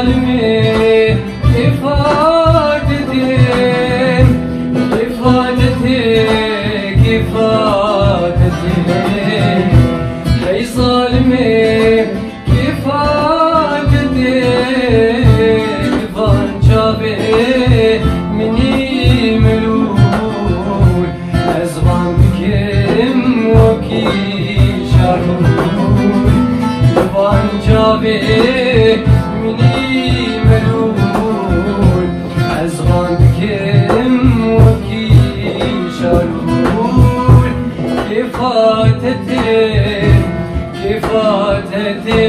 ظالمي كفاتتين كفاتتين حي ظالمي كفاتتين فان شابه مني ملول أزغان بكم وكي شارون فان شابه مني ملول أزغان بكم وكي شارون كفاتتين كفاتتين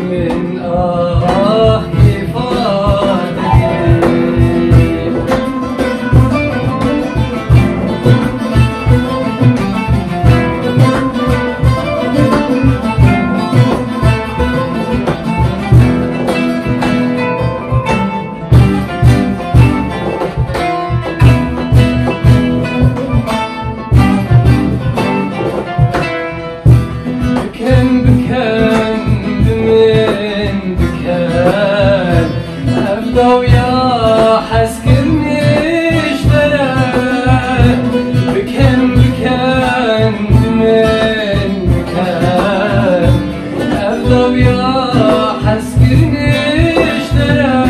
من ويا حسكرني اشترى بكم بكم من مكان أبدا ويا حسكرني اشترى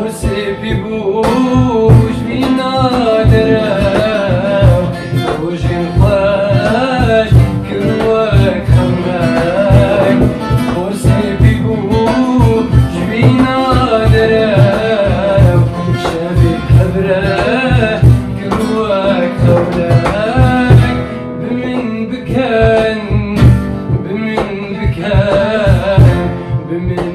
وسيبي بوش بينا درا وش نخواش كروك خمك وسيبي بوش بينا بمن